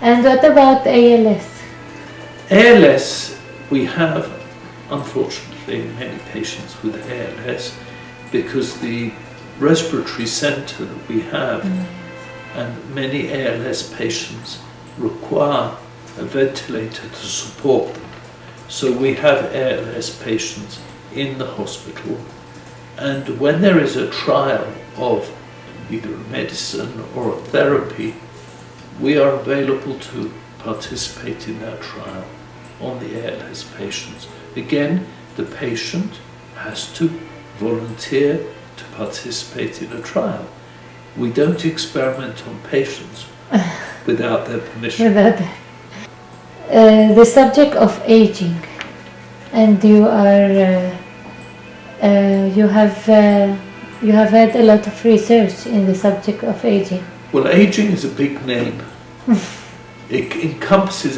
And what about ALS? ALS, we have, unfortunately, many patients with ALS because the respiratory center that we have and many ALS patients require a ventilator to support them. So we have ALS patients in the hospital, and when there is a trial of either a medicine or a therapy, we are available to participate in that trial on the ALS patients. Again, the patient has to volunteer to participate in a trial. We don't experiment on patients without their permission. Without the subject of aging, and you have had a lot of research in the subject of aging. Well, aging is a big name. Aging encompasses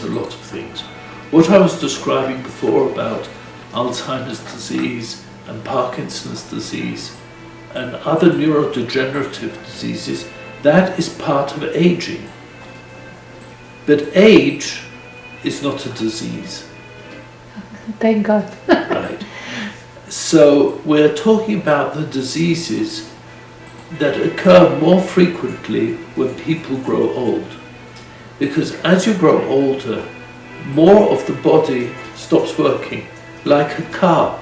a lot of things. What I was describing before about Alzheimer's disease and Parkinson's disease and other neurodegenerative diseases, that is part of aging. But age is not a disease. Thank God. Right. So we're talking about the diseases that occur more frequently when people grow old. Because as you grow older, more of the body stops working. Like a car,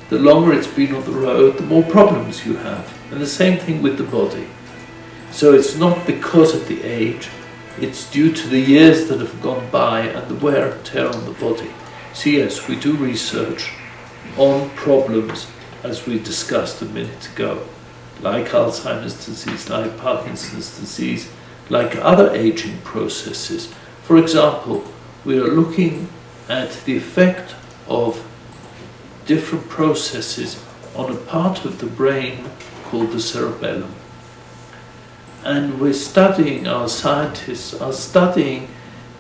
the longer it's been on the road, the more problems you have. And the same thing with the body. So it's not because of the age, it's due to the years that have gone by and the wear and tear on the body. So yes, we do research on problems, as we discussed a minute ago, like Alzheimer's disease, like Parkinson's disease, like other aging processes. For example, we are looking at the effect of different processes on a part of the brain called the cerebellum. And we're studying, our scientists are studying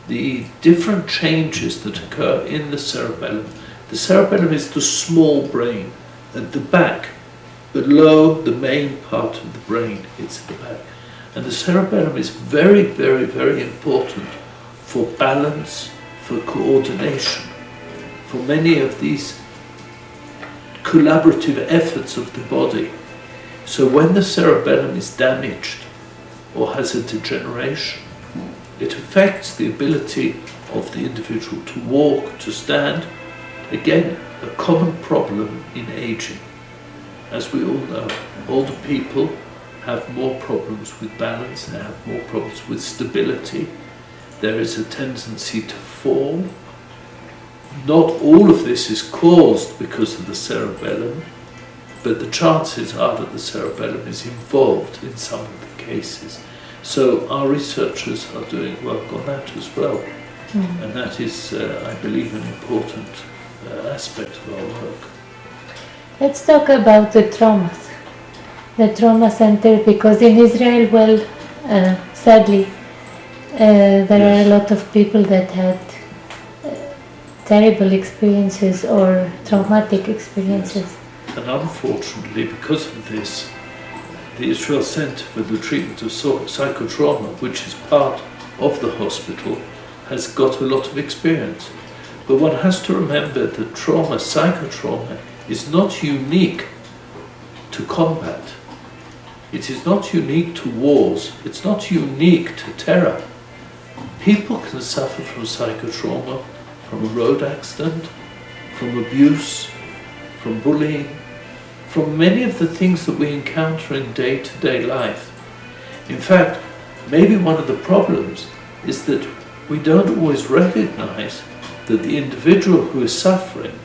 the different changes that occur in the cerebellum. The cerebellum is the small brain at the back, below the main part of the brain, it's at the back. And the cerebellum is very, very, very important for balance, for coordination, for many of these collaborative efforts of the body. So when the cerebellum is damaged or has a degeneration, it affects the ability of the individual to walk, to stand. Again, a common problem in aging. As we all know, older people have more problems with balance, they have more problems with stability. There is a tendency to fall. Not all of this is caused because of the cerebellum, but the chances are that the cerebellum is involved in some of the cases. So our researchers are doing work on that as well. And that is, I believe, an important aspect of our work. Let's talk about the traumas, the trauma center, because in Israel, well, sadly, there are a lot of people that had terrible experiences or traumatic experiences. Yes. And unfortunately, because of this, the Israel Center for the Treatment of Psychotrauma, which is part of the hospital, has got a lot of experience. But one has to remember that trauma, psychotrauma, is not unique to combat. It is not unique to wars. It's not unique to terror. People can suffer from psychotrauma, from a road accident, from abuse, from bullying, from many of the things that we encounter in day-to-day life. In fact, maybe one of the problems is that we don't always recognize that the individual who is suffering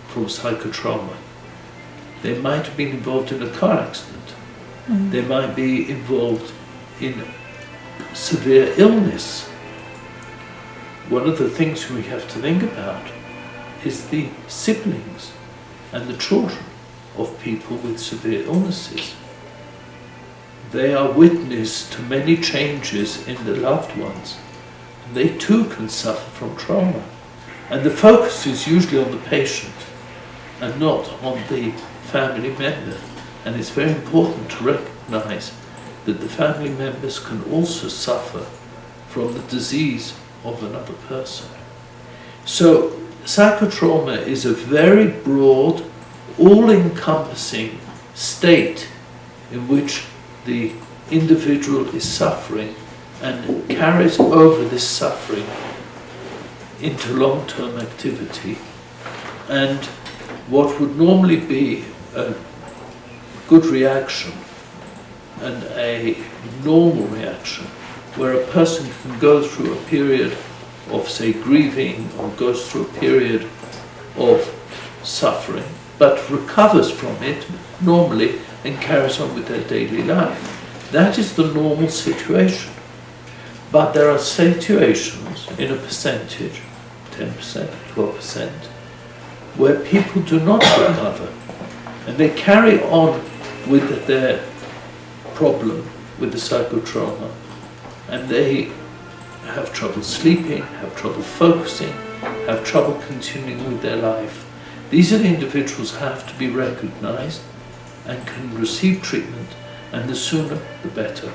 from psychotrauma. They might have been involved in a car accident. They might be involved in severe illness. One of the things we have to think about is the siblings and the children of people with severe illnesses. They are witness to many changes in their loved ones, and they too can suffer from trauma. And the focus is usually on the patient and not on the family member. And it's very important to recognize that the family members can also suffer from the disease of another person. So psychotrauma is a very broad, all-encompassing state in which the individual is suffering and carries over this suffering into long-term activity. And what would normally be a good reaction and a normal reaction, where a person can go through a period of, say, grieving, or goes through a period of suffering, but recovers from it normally and carries on with their daily life. That is the normal situation. But there are situations in a percentage, 10%, 12%, where people do not recover, and they carry on with their problem, with the psychotrauma, and they have trouble sleeping, have trouble focusing, have trouble continuing with their life. These are the individuals have to be recognized and can receive treatment, and the sooner the better.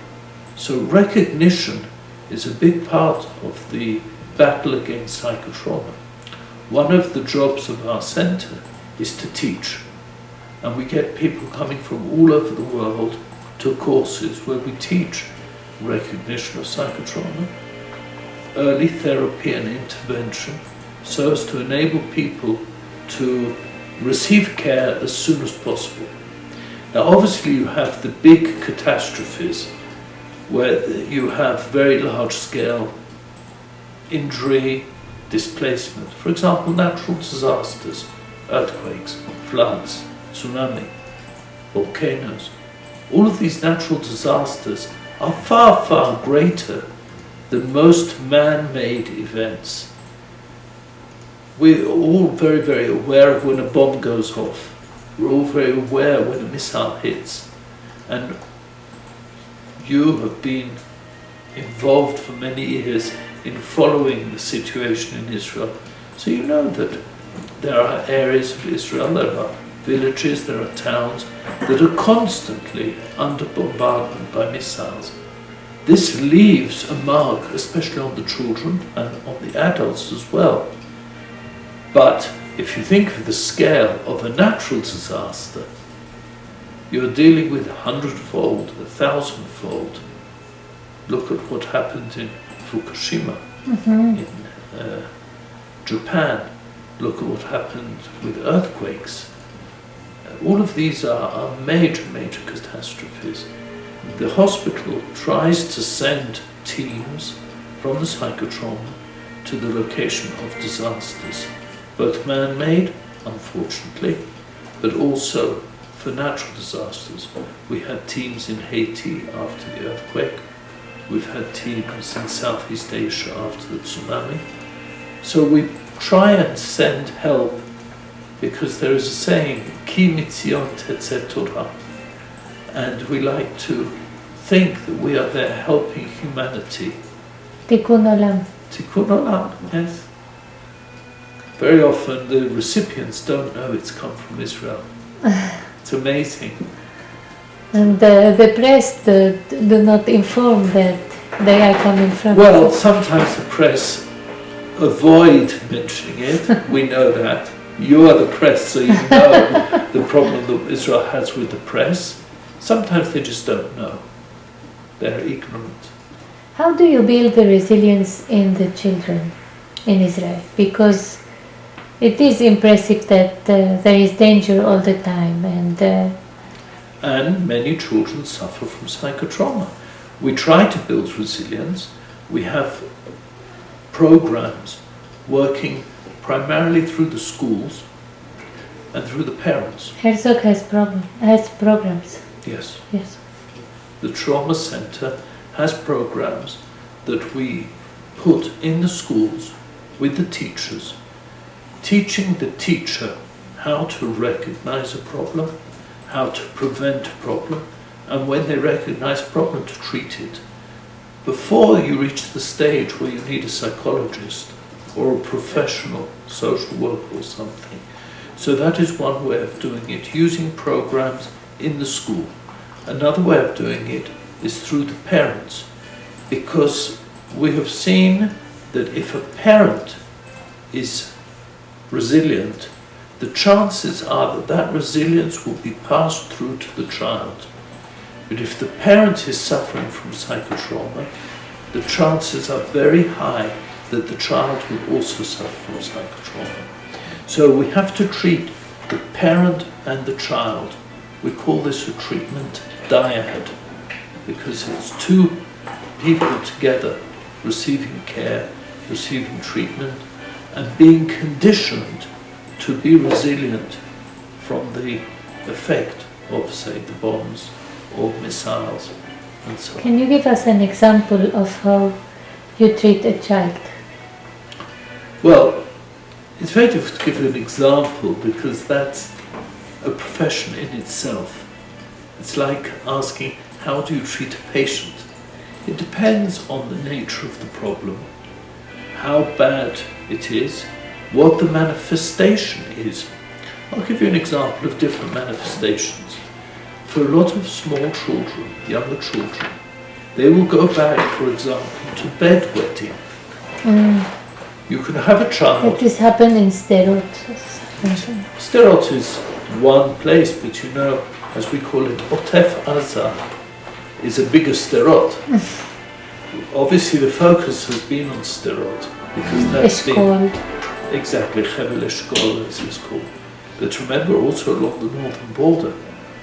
So recognition is a big part of the battle against psychotrauma. One of the jobs of our center is to teach, and we get people coming from all over the world to courses where we teach recognition of psychotrauma, early therapy and intervention, so as to enable people to receive care as soon as possible. Now obviously you have the big catastrophes where you have very large scale injury, displacement. For example, natural disasters, earthquakes, floods, tsunami, volcanoes. All of these natural disasters are far, far greater than most man-made events. We're all very, very aware of when a bomb goes off. We're all very aware when a missile hits. And you have been involved for many years in following the situation in Israel. So you know that there are areas of Israel, there are villages, there are towns that are constantly under bombardment by missiles. This leaves a mark, especially on the children and on the adults as well. But if you think of the scale of a natural disaster, you're dealing with 100-fold, 1,000-fold. Look at what happened in Fukushima, in Japan. Look at what happened with earthquakes. All of these are major, major catastrophes. The hospital tries to send teams from the psychotrauma to the location of disasters, both man-made, unfortunately, but also for natural disasters. We had teams in Haiti after the earthquake. We've had teams in Southeast Asia after the tsunami. So we try and send help, because there is a saying, Ki mitzion tetzeh Torah, and we like to think that we are there helping humanity. Tikkun olam. Tikkun olam, yes. Very often the recipients don't know it's come from Israel. It's amazing. And the press do not inform that they are coming from Well, sometimes the press avoid mentioning it. We know that. You are the press, so you know the problem that Israel has with the press. Sometimes they just don't know. They're ignorant. How do you build the resilience in the children in Israel? Because it is impressive that there is danger all the time, and many children suffer from psychotrauma. We try to build resilience. We have programs working primarily through the schools and through the parents. Herzog has programs. Yes. Yes. The trauma center has programs that we put in the schools with the teachers, teaching the teacher how to recognize a problem, how to prevent a problem, and when they recognize a problem, to treat it. Before you reach the stage where you need a psychologist or a professional social worker or something. So that is one way of doing it, using programs in the school. Another way of doing it is through the parents, because we have seen that if a parent is resilient, the chances are that that resilience will be passed through to the child. But if the parent is suffering from psychotrauma, the chances are very high that the child will also suffer from psychotrauma. So we have to treat the parent and the child. We call this a treatment dyad, because it's two people together receiving care, receiving treatment, and being conditioned to be resilient from the effect of, say, the bombs or missiles and so on. Can you give us an example of how you treat a child? Well, it's very difficult to give you an example because that's a profession in itself. It's like asking, how do you treat a patient? It depends on the nature of the problem, how bad it is, what the manifestation is. I'll give you an example of different manifestations. For a lot of small children, younger children, they will go back, for example, to bedwetting. You can have a child. It has happened in Sderot. Sderot is one place, but you know, as we call it, Otef Aza is a bigger Sderot. Obviously, the focus has been on Sderot because that's been exactly Hevel Eshkol, as it's called. But remember, also along the northern border,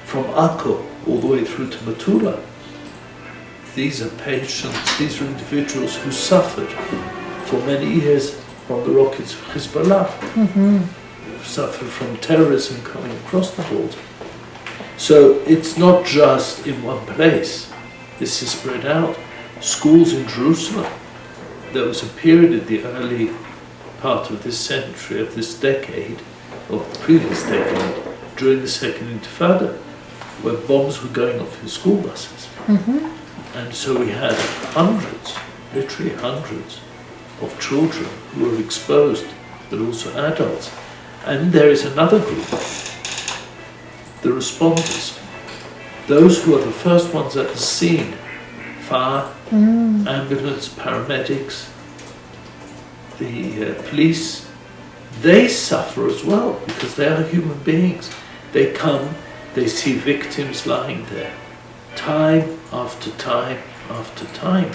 from Akko all the way through to Metula, these are patients, these are individuals who suffered for many years from the rockets of Hezbollah, suffered from terrorism coming across the border. So it's not just in one place. This is spread out. Schools in Jerusalem. There was a period in the early part of this century, of this decade, of the previous decade, during the Second Intifada, where bombs were going off in school buses. And so we had hundreds, literally hundreds, of children who were exposed, but also adults. And there is another group, the responders, those who are the first ones at the scene, fire, ambulance, paramedics, the police. They suffer as well because they are human beings. They come, they see victims lying there, time after time after time.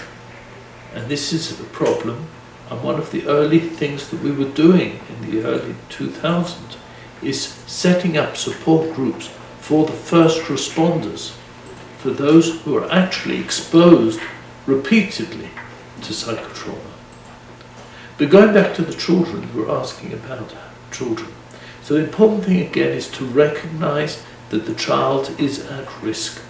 And this is a problem. And one of the early things that we were doing in the early 2000s is setting up support groups for the first responders, for those who are actually exposed repeatedly to psychotrauma. But going back to the children, we were asking about children. So the important thing again is to recognize that the child is at risk.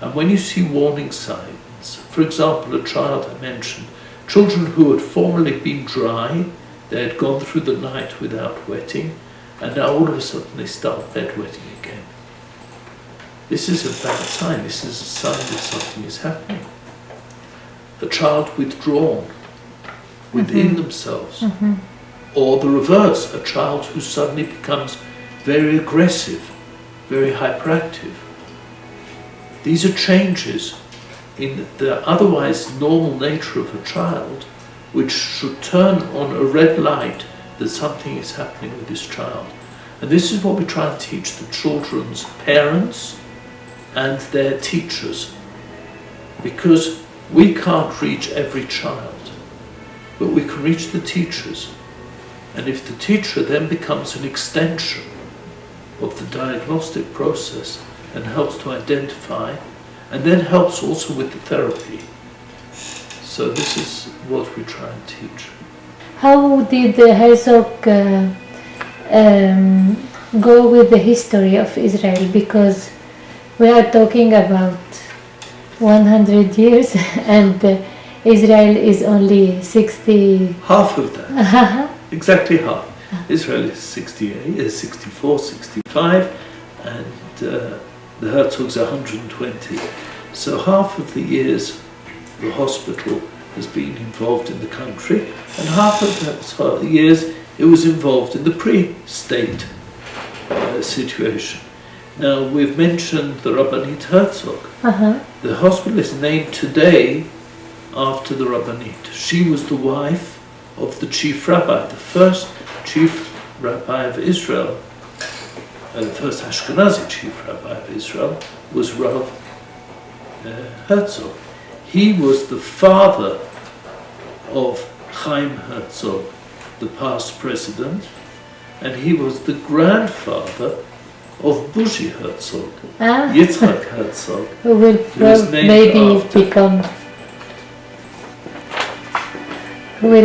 And when you see warning signs, for example, a child I mentioned, children who had formerly been dry, they had gone through the night without wetting, and now all of a sudden they start bedwetting again. This is a bad sign. This is a sign that something is happening. A child withdrawn within themselves. Or the reverse, a child who suddenly becomes very aggressive, very hyperactive. These are changes in the otherwise normal nature of a child, which should turn on a red light that something is happening with this child. And this is what we try and teach the children's parents and their teachers, because we can't reach every child, but we can reach the teachers. And if the teacher then becomes an extension of the diagnostic process and helps to identify, and then helps also with the therapy. So this is what we try and teach. How did Herzog go with the history of Israel? Because we are talking about 100 years and Israel is only 60... Half of that. Exactly half. Israel is 68, 64, 65, and the Herzogs are 120. So half of the years the hospital has been involved in the country, and half of the years it was involved in the pre-state situation. Now, we've mentioned the Rabbanit Herzog. Uh-huh. The hospital is named today after the Rabbanit. She was the wife of the chief rabbi, the first chief rabbi of Israel, the first Ashkenazi chief rabbi of Israel was Rav Herzog. He was the father of Chaim Herzog, the past president, and he was the grandfather of Buzi Herzog, Yitzhak Herzog, who will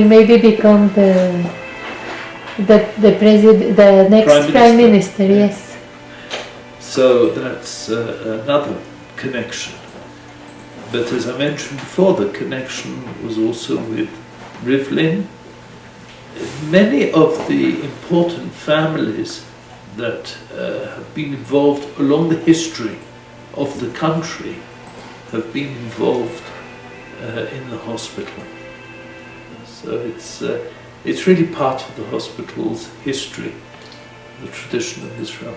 maybe become the president, the next prime minister. Yes. So that's another connection. But as I mentioned before, the connection was also with Rivlin. Many of the important families that have been involved along the history of the country have been involved in the hospital. So it's really part of the hospital's history, the tradition of Israel.